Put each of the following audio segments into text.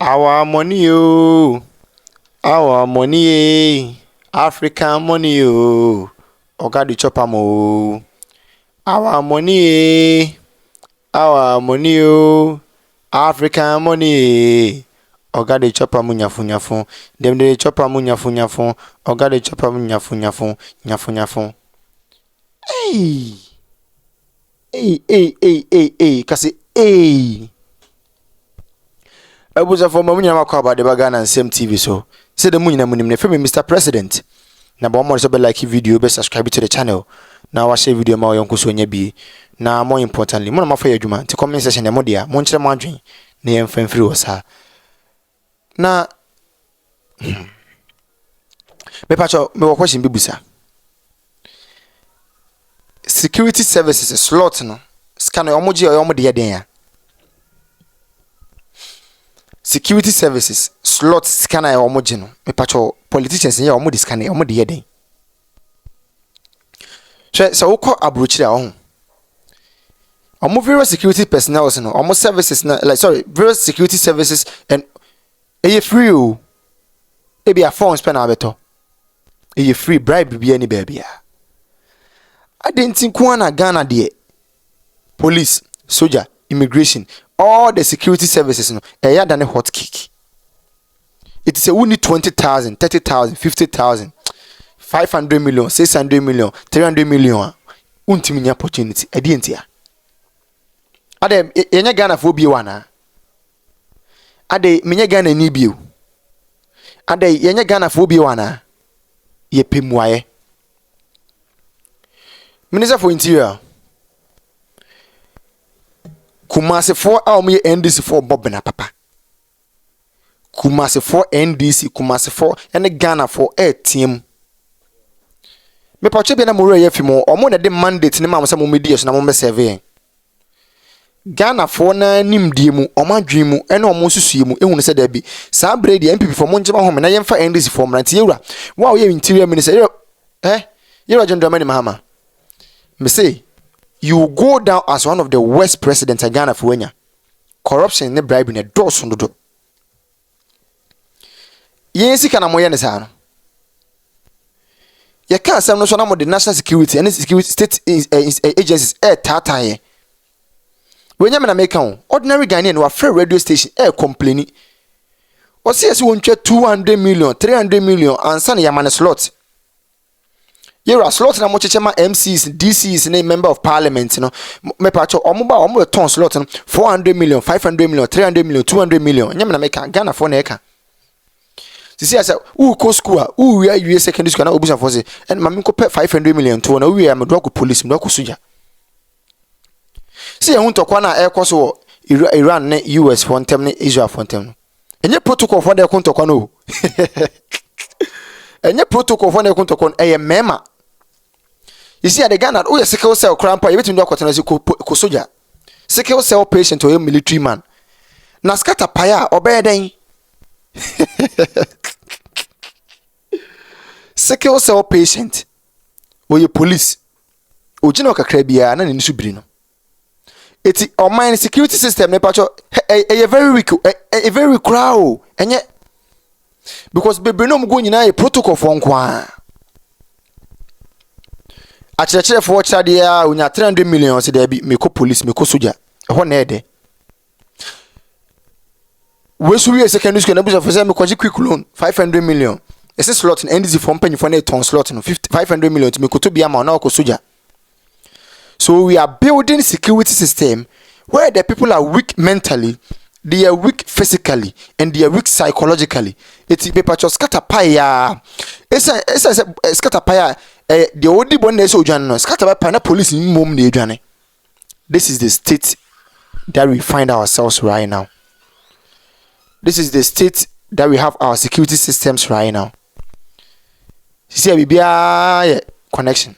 Our money, oh, our money, African money, oh, Oga the chopper mo. Our money, oh, African money, Oga the chopper mo nyafu. Dem the chopper mo nyafu. Oga the chopper mo nyafu. Hey, kasi hey. Abuza for mamunya makwaba de baga na same TV so. Say the munya munim ne femi Mr. President. Na ba mo so be like video, be subscribe to the channel. Na wa share video ma o yonko so nya bi. Na more importantly, mo na mafa adwuma. Ti comment section e mo dia, mo nkyere mo adwen. Na yem famfiri wo sa. Na me pacho me wo question bibusa. Security services slot no. Scan e omoji e omo de den ya. Security services slot scanner omoji no me pacho politicians ya omo di scanner omo de yeden so woko abrochire a omo various security personnel no omo services na various security services and free o e be a phone spend abeto free bribe bia ni bia adentin ko na Ghana de police soldier immigration all the security services no eya than a hot cake. It is a we need 20,000, 30,000, 50,000, 500 million, 600 million, 300 million. Untimi opportunity edientia. Ade yenya Ghana for bi wana. Ade menye Ghana ni bio. Ade yenya Ghana for bi wana. Ye pemwaye. Minister for Interior Kumasi for me NDC for Bob na papa. Kumasi for NDC, Kumasi for and Ghana for a team. Me pache be na mo re fimo omo na de mandate ne ma mo se mo mediation na mo serve. Ghana for na nimdie mu, omo adwen mu, ene omo susue mu, ehunu se da bi. Sa bredi NPP for mo njema home na yemfa NDC for mranti yewura. Wa ye interior minister. Yewura John Dramani Mahama. Me say you go down as one of the worst presidents in Ghana for wenya. Corruption and bribing a door so do. Yensi kana moye ne sa no. Ye ka asem no so na mo the national security and security state agencies tata. Wenya me na make am ordinary Ghanaian wa free radio station complaining. O say won twa 200 million, 300 million ansa na yamane slot. You're a slot na mo chechema MCs, DCs, na member of parliament, no. Me pacho omo ton slot 400 million, 500 million, 300 million, 200 million. Nyame na make Ghana for na eka. Sisi asa who go school, who we are secondary school na obusa for say, and mami ko pay 500 million to na we are me do ko police, me do ko soja. See ehun to kwa na e ko so Iran ne US for ntem ne Israel for ntem. Enye protocol for de kun to kwa no. Enye protocol for de kun to kwa mema. You see, at the Ghana, oh, sickle cell cramp, you between your cotton as you could soldier. Sickle cell patient or a military man. Nascata paya or bedding. Sickle cell patient or your police. Ojinoka Crabia and in Subrino. It's our mind security system, a very weak, a very crowd, and yet because Bebenom going in a protocol for one. Achechere for chadia unya 300 million se dey be me ko police me ko soja ho na ede we so we secondary school na busa for say me ko quick loan 500 million ese slot na NDC for penny for na ton slot no 500 million to me ko to bia ma na ko soja. So we are building security system where the people are weak mentally, they are weak physically, and they are weak psychologically. It's paper just scatter pie. It's scatter pie. The only one that is Ojan scatter by police in mom de Jane. This is the state that we find ourselves right now. This is the state that we have our security systems right now. See, BBA connection.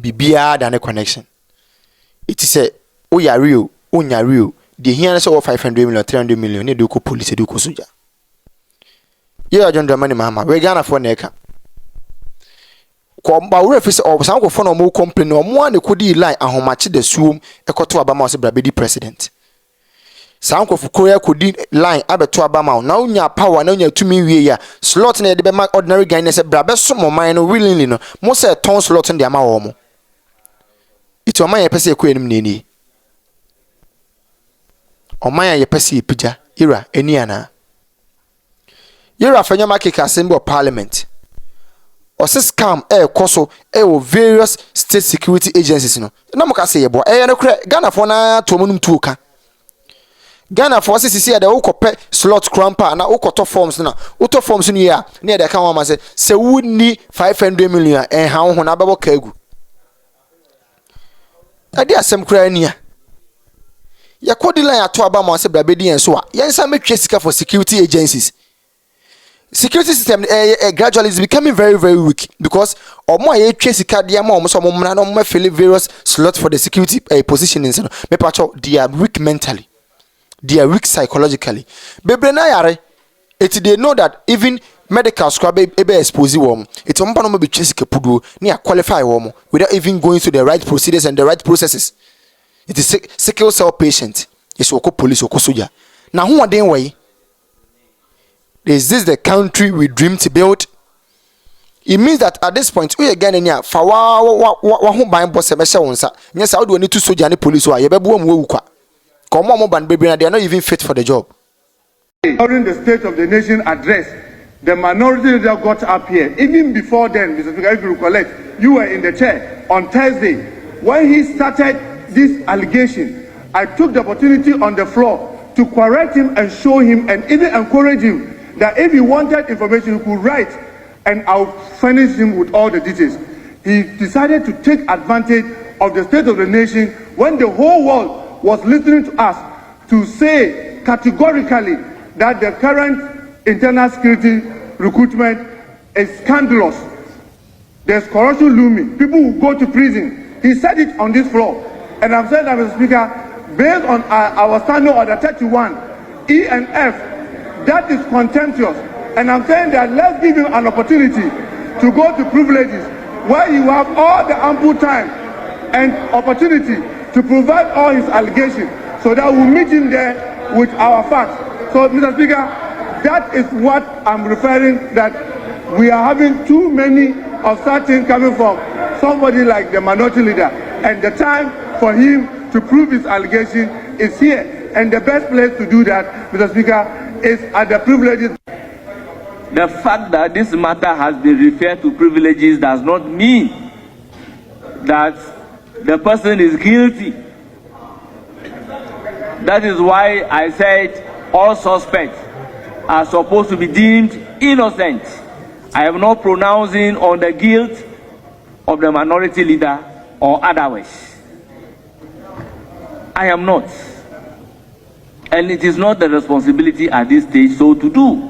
BBA than a connection. It is a oya real. The here is over 500 million, 300 million. They do ko police, they do ko soja. Yeah, John Dramani Mahama. We Ghana for neka. Kwa we refuse or some go for no more complain no more ne kodi line ahomache the suom ekoto abama se brabedi president. Sound of Korea could line abeto abama now nya power now nya tumi wie ya slot na de be ma ordinary guy na say brabe so mo man no willingly no mo say ton slot ndi ama wo mo iti o man ye pese ekọ enim neni o man ye pese epija ira eni ana ira fanya market assembly of parliament o se scam koso wo various state security agencies no na mo ka say ye bo no kra Ghana for na to monum tuoka Ghana for CCC ada ukope slot cramper na ukoto forms na uto forms ni ya na de kan wa se wuni 500 million ha ho na bebo kagu ade asem kra ania ya kodi line ato aba ma se brabedi en so a yensa metwe sika for security agencies. Security system gradually is becoming very very weak because omo aye twe sika de ma omo so omo na no fill various slots for the security positionings no me pacho they are weak mentally. They are weak psychologically. Bebre na yare. They know that even medical scrub ebe expose wom. It's on no be chesike pudu ni qualify wom without even going through the right procedures and the right processes. It is sickle cell patient. It's oko police oko soldier. Now who are they way? Is this the country we dream to build? It means that at this point we again nya fa wa ho ban boss e be hye wonsa. Nya sa wo do ni to soldier ni police wa ye be bo am wewu kwa. They are not even fit for the job. During the State of the Nation address, the minority leader got up here. Even before then, Mr. Speaker, if you recollect, you were in the chair on Thursday. When he started this allegation, I took the opportunity on the floor to correct him and show him and even encourage him that if he wanted information, he could write and I'll furnish him with all the details. He decided to take advantage of the State of the Nation when the whole world was listening to us to say categorically that the current internal security recruitment is scandalous. There's corruption looming. People will go to prison. He said it on this floor. And I've said that, Mr. Speaker, based on our standing order 31, E and F, that is contemptuous. And I'm saying that let's give him an opportunity to go to privileges where you have all the ample time and opportunity to provide all his allegations so that we'll meet him there with our facts. So, Mr. Speaker, that is what I'm referring, that we are having too many of such things coming from somebody like the minority leader. And the time for him to prove his allegation is here. And the best place to do that, Mr. Speaker, is at the privileges. The fact that this matter has been referred to privileges does not mean that the person is guilty. That is why I said all suspects are supposed to be deemed innocent. I am not pronouncing on the guilt of the minority leader or otherwise. I am not. And it is not the responsibility at this stage so to do.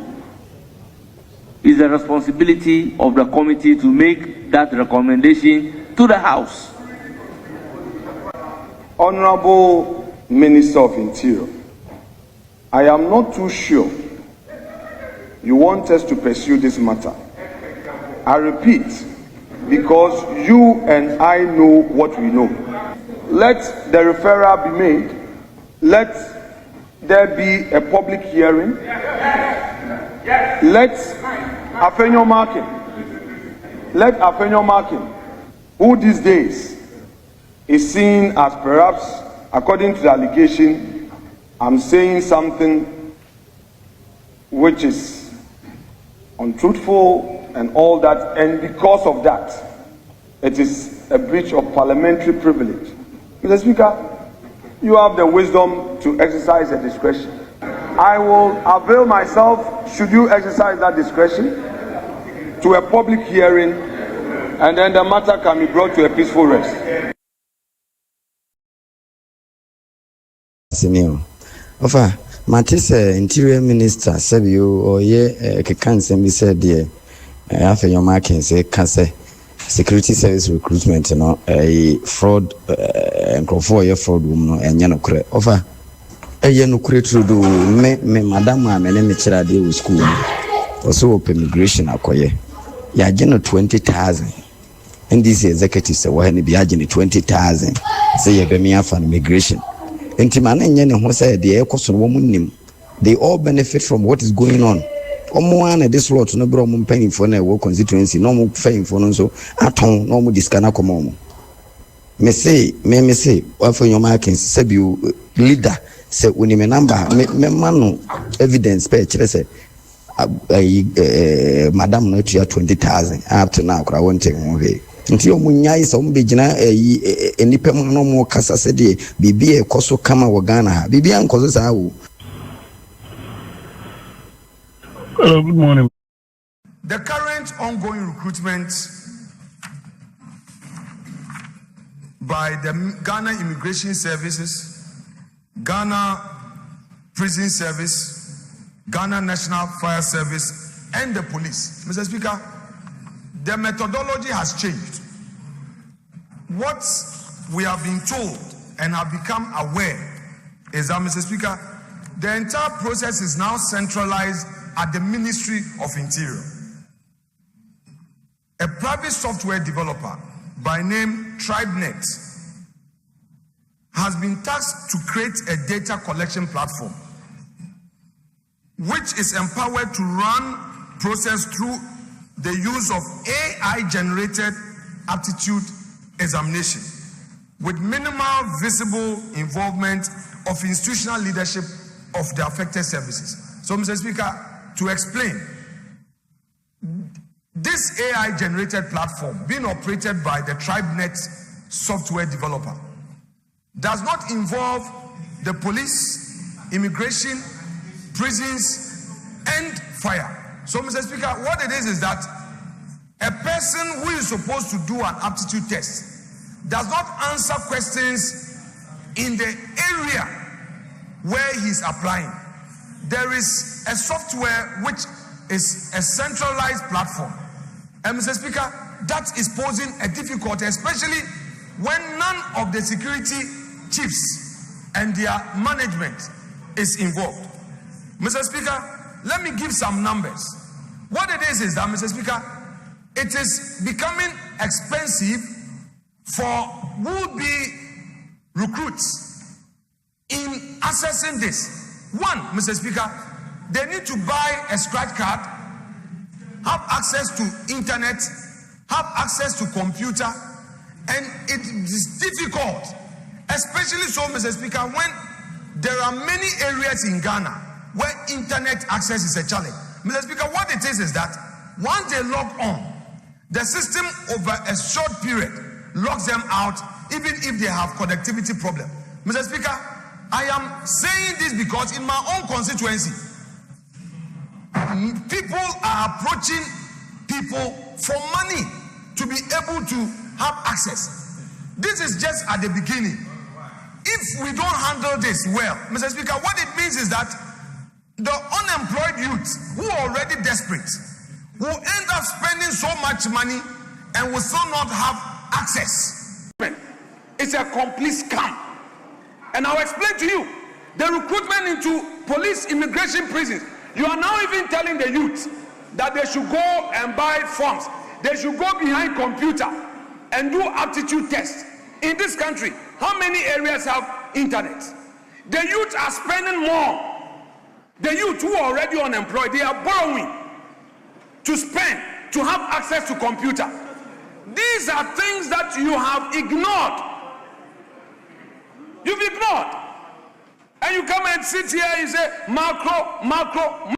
It's the responsibility of the committee to make that recommendation to the House. Honorable Minister of Interior, I am not too sure you want us to pursue this matter. I repeat, because you and I know what we know. Let the referral be made. Let there be a public hearing. Let Afenyo Markin, who these days is seen as perhaps, according to the allegation, I'm saying something which is untruthful and all that, and because of that, it is a breach of parliamentary privilege. Mr. Speaker, you have the wisdom to exercise a discretion. I will avail myself, should you exercise that discretion, to a public hearing, and then the matter can be brought to a peaceful rest. Senior, Ofa, Matisse, Interior Minister, Sabio, or ye, Kansas, said, dear, after your marking, say, Cancer, Security Service recruitment, you know, a fraud, and for your fraud woman, and Yanokre. Ofa, a Yanokre to do, me, Madame, my name is Chiradi school, also open immigration, acquire. Yajano 20,000. And these executives say, well, be 20,000. Say, you be me for immigration. Intimane nyene ho say de ekoso no nim. They all benefit from what is going on. Omo this lot no bro mo paying for na wo constituency no mo paying for no so aton no mo discana komo mo. Me say for your markings say you leader say uni me number me manu evidence pay kire say madam no to 20,000 up to now kra won take ho he. Nti o munyai so mbe gina enipa mu no mo kasa se de bibi e koso kama wo Ghana ha bibi an koso sa wo. Hello, good morning. The current ongoing recruitment by the Ghana Immigration Services, Ghana Prison Service, Ghana National Fire Service, and the police. Mr. Speaker, the methodology has changed. What we have been told and have become aware is that, Mr. Speaker, the entire process is now centralized at the Ministry of Interior. A private software developer by name TribeNet has been tasked to create a data collection platform which is empowered to run process through the use of AI-generated aptitude examination with minimal visible involvement of institutional leadership of the affected services. So, Mr. Speaker, to explain, this AI-generated platform being operated by the TribeNet software developer does not involve the police, immigration, prisons, and fire. So, Mr. Speaker, what it is that a person who is supposed to do an aptitude test does not answer questions in the area where he's applying. There is a software which is a centralized platform. And Mr. Speaker, that is posing a difficulty, especially when none of the security chiefs and their management is involved. Mr. Speaker, let me give some numbers. What it is that, Mr. Speaker, it is becoming expensive for would-be recruits in accessing this. One, Mr. Speaker, they need to buy a scratch card, have access to internet, have access to computer, and it is difficult, especially so, Mr. Speaker, when there are many areas in Ghana where internet access is a challenge. Mr. Speaker, what it is that once they log on, the system over a short period locks them out even if they have connectivity problem. Mr. Speaker, I am saying this because in my own constituency, people are approaching people for money to be able to have access. This is just at the beginning. If we don't handle this well, Mr. Speaker, what it means is that the unemployed youth who are already desperate will end up spending so much money and will still not have access. It's a complete scam. And I'll explain to you, the recruitment into police, immigration, prisons, you are now even telling the youth that they should go and buy forms. They should go behind computer and do aptitude tests. In this country, how many areas have internet? The youth are spending more. The youth who are already unemployed, they are borrowing to spend, to have access to computer. These are things that you have ignored. You've ignored. And you come and sit here and say, macro.